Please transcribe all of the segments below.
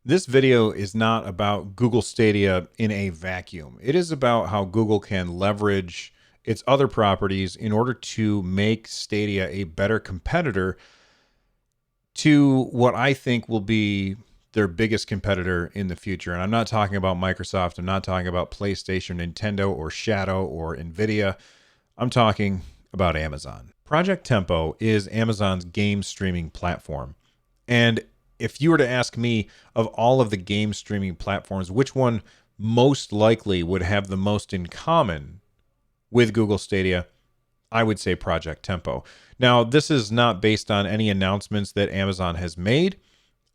This video is not about Google Stadia in a vacuum. It is about how Google can leverage its other properties in order to make Stadia a better competitor to what I think will be their biggest competitor in the future. And I'm not talking about Microsoft. I'm not talking about PlayStation, Nintendo, or Shadow, or Nvidia. I'm talking about Amazon. Project Tempo is Amazon's game streaming platform. And if you were to ask me, of all of the game streaming platforms, which one most likely would have the most in common with Google Stadia, I would say Project Tempo. Now, this is not based on any announcements that Amazon has made.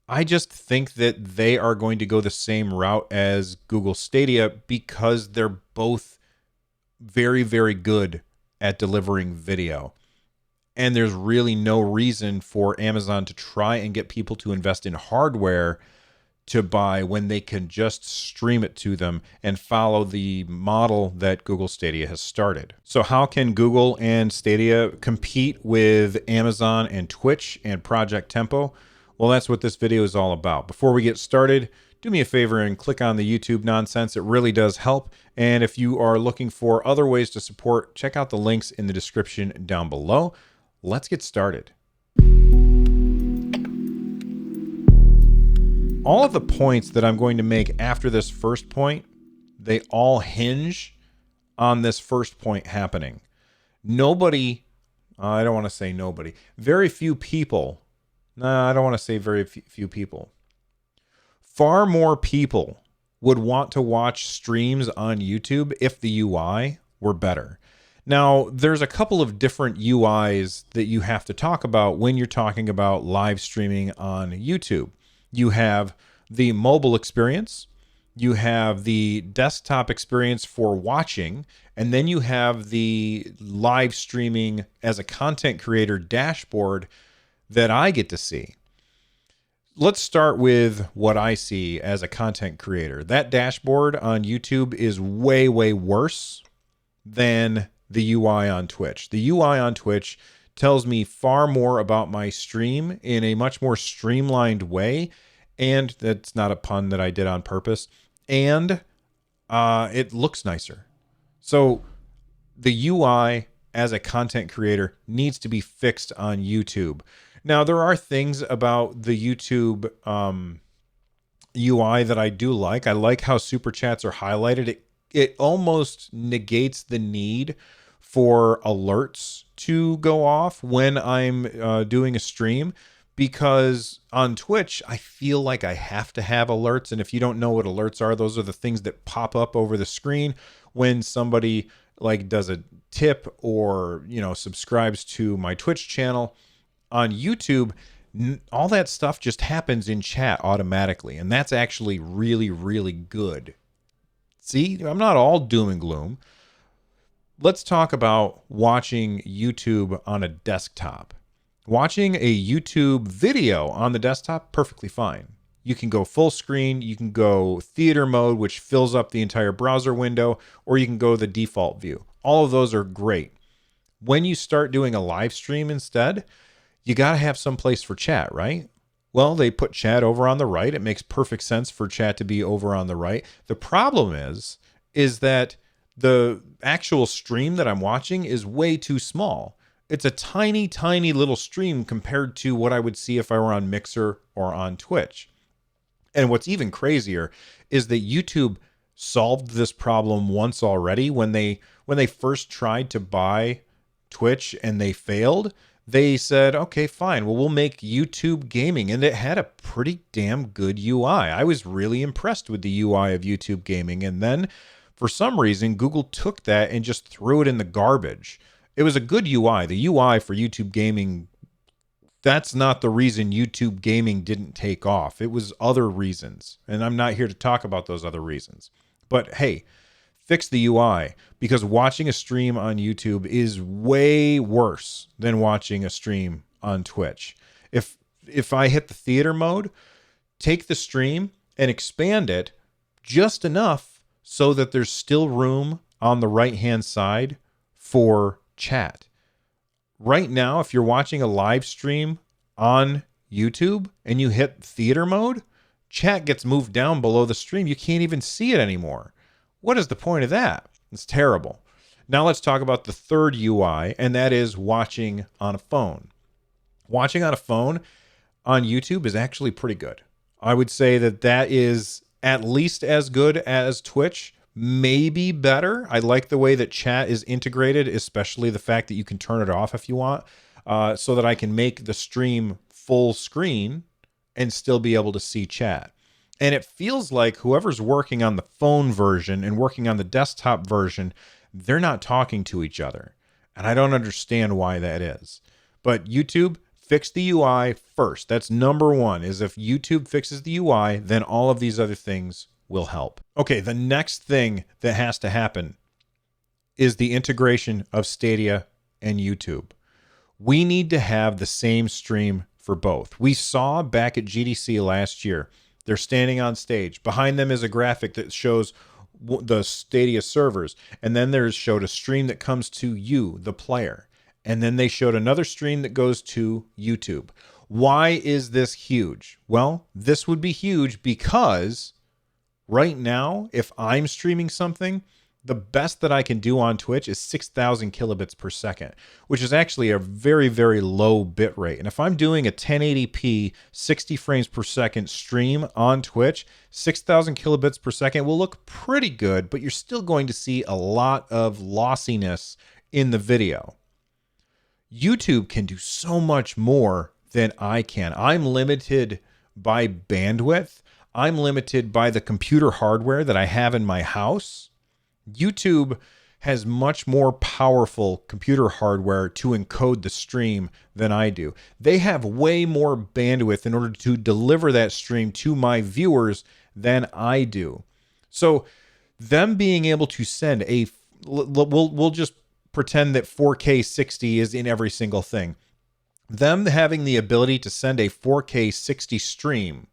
I just think that they are going to go the same route as Google Stadia because they're both very, very good at delivering video. And there's really no reason for Amazon to try and get people to invest in hardware to buy when they can just stream it to them and follow the model that Google Stadia has started. So how can Google and Stadia compete with Amazon and Twitch and Project Tempo? Well, that's what this video is all about. Before we get started, do me a favor and click on the YouTube nonsense. It really does help. And if you are looking for other ways to support, check out the links in the description down below. Let's get started. All of the points that I'm going to make after this first point, they all hinge on this first point happening. Nobody, I don't want to say nobody, very few people, I don't want to say very few people. Far more people would want to watch streams on YouTube if the UI were better. Now, there's a couple of different UIs that you have to talk about when you're talking about live streaming on YouTube. You have the mobile experience, you have the desktop experience for watching, and then you have the live streaming as a content creator dashboard that I get to see. Let's start with what I see as a content creator. That dashboard on YouTube is way, way worse than the UI on Twitch. The UI on Twitch tells me far more about my stream in a much more streamlined way. And that's not a pun that I did on purpose. And it looks nicer. So the UI as a content creator needs to be fixed on YouTube. Now, there are things about the YouTube UI that I do like. I like how super chats are highlighted. It almost negates the need for alerts to go off when I'm doing a stream, because on Twitch, I feel like I have to have alerts. And if you don't know what alerts are, those are the things that pop up over the screen when somebody like does a tip or, subscribes to my Twitch channel. On YouTube, all that stuff just happens in chat automatically. And that's actually really, really good. See, I'm not all doom and gloom. Let's talk about watching YouTube on a desktop. Watching a YouTube video on the desktop, perfectly fine. You can go full screen, you can go theater mode, which fills up the entire browser window, or you can go the default view. All of those are great. When you start doing a live stream instead, you got to have some place for chat, right? Well, they put chat over on the right. It makes perfect sense for chat to be over on the right. The problem is that the actual stream that I'm watching is way too small. It's a tiny, tiny little stream compared to what I would see if I were on Mixer or on Twitch. And what's even crazier is that YouTube solved this problem once already when they first tried to buy Twitch and they failed. They said, okay, fine. Well, we'll make YouTube gaming. And it had a pretty damn good UI. I was really impressed with the UI of YouTube gaming. And then for some reason, Google took that and just threw it in the garbage. It was a good UI. The UI for YouTube gaming, that's not the reason YouTube gaming didn't take off. It was other reasons. And I'm not here to talk about those other reasons. But hey, fix the UI, because watching a stream on YouTube is way worse than watching a stream on Twitch. If I hit the theater mode, take the stream and expand it just enough so that there's still room on the right-hand side for chat. Right now, if you're watching a live stream on YouTube and you hit theater mode, chat gets moved down below the stream. You can't even see it anymore. What is the point of that? It's terrible. Now let's talk about the third UI, and that is watching on a phone. Watching on a phone on YouTube is actually pretty good. I would say that that is at least as good as Twitch, maybe better. I like the way that chat is integrated, especially the fact that you can turn it off if you want, so that I can make the stream full screen and still be able to see chat. And it feels like whoever's working on the phone version and working on the desktop version, they're not talking to each other. And I don't understand why that is. But YouTube, fix the UI first. That's number one, is if YouTube fixes the UI, then all of these other things will help. Okay, the next thing that has to happen is the integration of Stadia and YouTube. We need to have the same stream for both. We saw back at GDC last year, they're standing on stage. Behind them is a graphic that shows the Stadia servers. And then there's showed a stream that comes to you, the player. And then they showed another stream that goes to YouTube. Why is this huge? Well, this would be huge because right now, if I'm streaming something, the best that I can do on Twitch is 6,000 kilobits per second, which is actually a very, very low bit rate. And if I'm doing a 1080p 60 frames per second stream on Twitch, 6,000 kilobits per second will look pretty good, but you're still going to see a lot of lossiness in the video. YouTube can do so much more than I can. I'm limited by bandwidth. I'm limited by the computer hardware that I have in my house. YouTube has much more powerful computer hardware to encode the stream than I do. They have way more bandwidth in order to deliver that stream to my viewers than I do. So them being able to send we'll just pretend that 4K 60 is in every single thing. Them having the ability to send a 4K 60 stream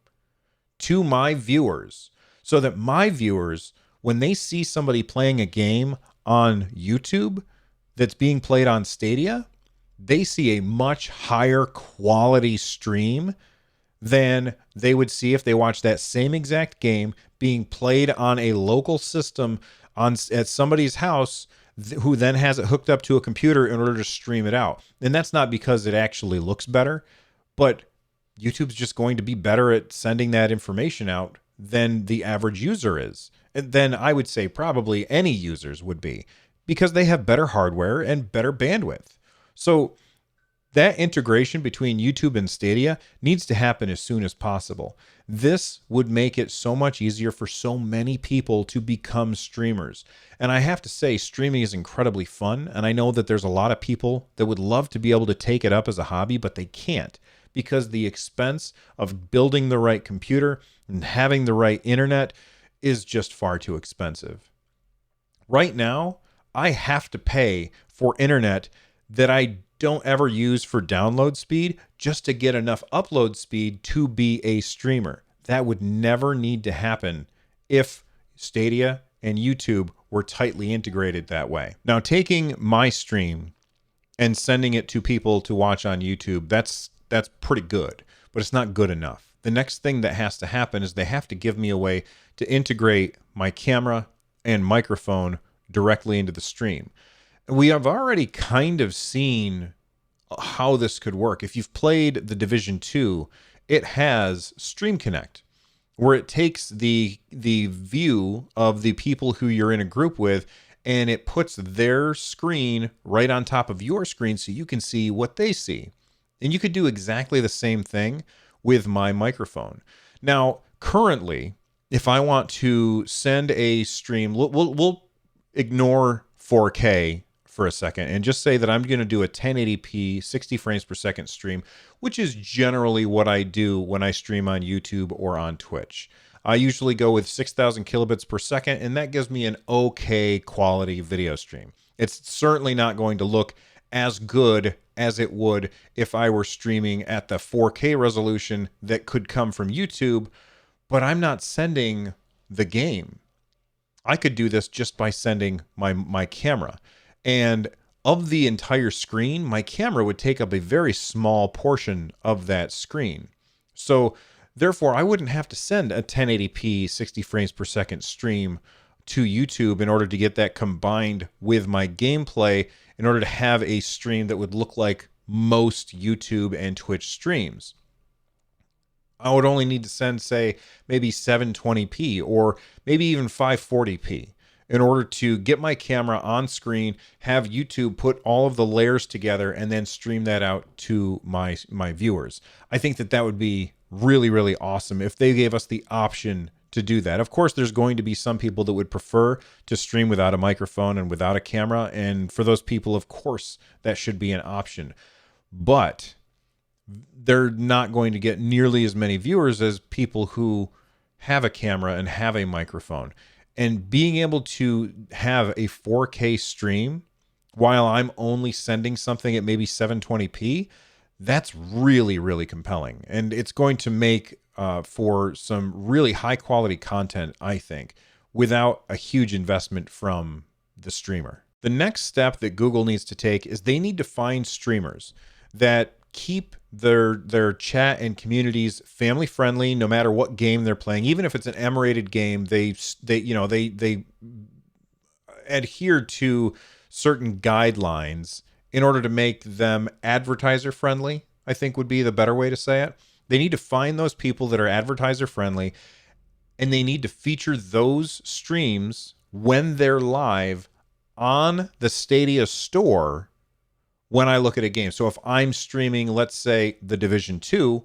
to my viewers so that my viewers, when they see somebody playing a game on YouTube that's being played on Stadia, they see a much higher quality stream than they would see if they watched that same exact game being played on a local system at somebody's house who then has it hooked up to a computer in order to stream it out. And that's not because it actually looks better, but YouTube's just going to be better at sending that information out than the average user is. And then I would say probably any users would be, because they have better hardware and better bandwidth. So that integration between YouTube and Stadia needs to happen as soon as possible. This would make it so much easier for so many people to become streamers. And I have to say, streaming is incredibly fun. And I know that there's a lot of people that would love to be able to take it up as a hobby, but they can't, because the expense of building the right computer and having the right internet is just far too expensive. Right now, I have to pay for internet that I don't ever use for download speed just to get enough upload speed to be a streamer. That would never need to happen if Stadia and YouTube were tightly integrated that way. Now, taking my stream and sending it to people to watch on YouTube, that's pretty good, but it's not good enough. The next thing that has to happen is they have to give me a way to integrate my camera and microphone directly into the stream. We have already kind of seen how this could work. If you've played The Division 2, it has Stream Connect, where it takes the view of the people who you're in a group with, and it puts their screen right on top of your screen so you can see what they see. And you could do exactly the same thing with my microphone. Now, currently, if I want to send a stream, we'll ignore 4K for a second and just say that I'm going to do a 1080p 60 frames per second stream, which is generally what I do when I stream on YouTube or on Twitch. I usually go with 6,000 kilobits per second, and that gives me an okay quality video stream. It's certainly not going to look as good as it would if I were streaming at the 4K resolution that could come from YouTube, but I'm not sending the game. I could do this just by sending my camera. And of the entire screen, my camera would take up a very small portion of that screen. So Therefore, I wouldn't have to send a 1080p 60 frames per second stream to YouTube in order to get that combined with my gameplay in order to have a stream that would look like most YouTube and Twitch streams. I would only need to send, say, maybe 720p or maybe even 540p in order to get my camera on screen, have YouTube put all of the layers together, and then stream that out to my viewers. I think that that would be really, really awesome if they gave us the option to do that. Of course, there's going to be some people that would prefer to stream without a microphone and without a camera. And for those people, of course, that should be an option. But they're not going to get nearly as many viewers as people who have a camera and have a microphone. And being able to have a 4K stream while I'm only sending something at maybe 720p, that's really, really compelling. And it's going to make for some really high quality content, I think, without a huge investment from the streamer. The next step that Google needs to take is they need to find streamers that keep their chat and communities family friendly, no matter what game they're playing. Even if it's an M-rated game, they adhere to certain guidelines in order to make them advertiser friendly, I think would be the better way to say it. They need to find those people that are advertiser friendly, and they need to feature those streams when they're live on the Stadia store when I look at a game. So if I'm streaming, let's say, The Division 2,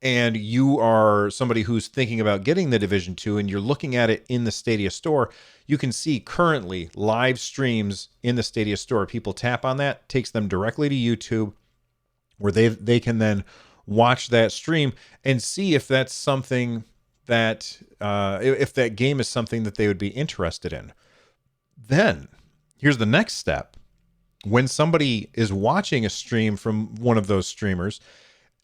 and you are somebody who's thinking about getting The Division 2 and you're looking at it in the Stadia store, you can see currently live streams in the Stadia store. People tap on that, takes them directly to YouTube, where they can then watch that stream and see if that's something that, if that game is something that they would be interested in. Then, here's the next step. When somebody is watching a stream from one of those streamers,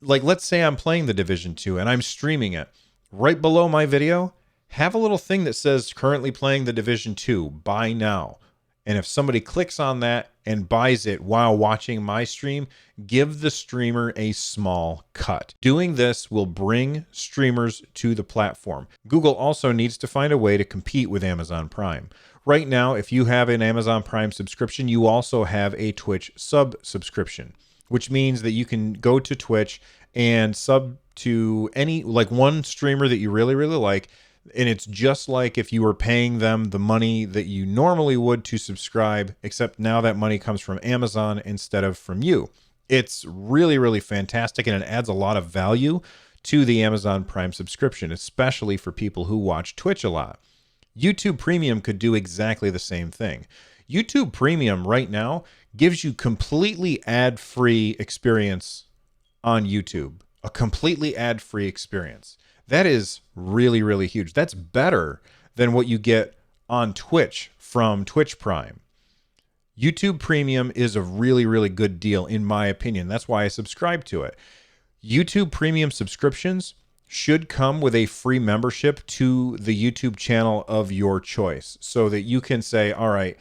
like let's say I'm playing The Division 2 and I'm streaming it, right below my video, have a little thing that says currently playing The Division 2, buy now. And if somebody clicks on that and buys it while watching my stream, give the streamer a small cut. Doing this will bring streamers to the platform. Google also needs to find a way to compete with Amazon Prime. Right now, if you have an Amazon Prime subscription, you also have a Twitch sub-subscription, which means that you can go to Twitch and sub to any, like one streamer that you really, really like. And it's just like if you were paying them the money that you normally would to subscribe, except now that money comes from Amazon instead of from you. It's really, really fantastic, and it adds a lot of value to the Amazon Prime subscription, especially for people who watch Twitch a lot. YouTube Premium could do exactly the same thing. YouTube Premium right now gives you completely ad-free experience on YouTube, a completely ad-free experience. That is really, really huge. That's better than what you get on Twitch from Twitch Prime. YouTube Premium is a really, really good deal, in my opinion. That's why I subscribe to it. YouTube Premium subscriptions should come with a free membership to the YouTube channel of your choice, so that you can say, all right,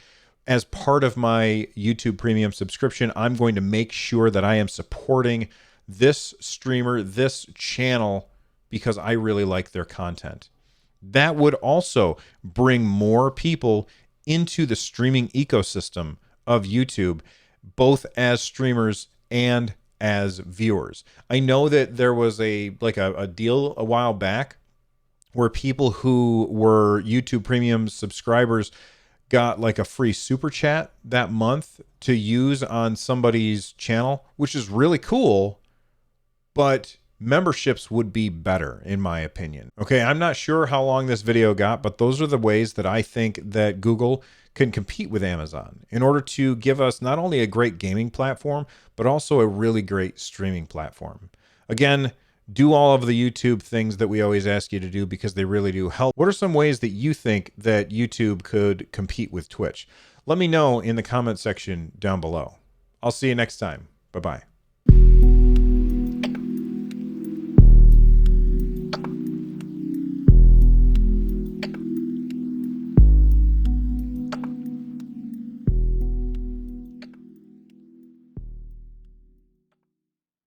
as part of my YouTube Premium subscription, I'm going to make sure that I am supporting this streamer, this channel, because I really like their content. That would also bring more people into the streaming ecosystem of YouTube, both as streamers and as viewers. I know that there was a deal a while back where people who were YouTube Premium subscribers got like a free super chat that month to use on somebody's channel, which is really cool, but memberships would be better, in my opinion. Okay, I'm not sure how long this video got, but those are the ways that I think that Google can compete with Amazon in order to give us not only a great gaming platform, but also a really great streaming platform. Again, do all of the YouTube things that we always ask you to do, because they really do help. What are some ways that you think that YouTube could compete with Twitch? Let me know in the comment section down below. I'll see you next time. Bye-bye.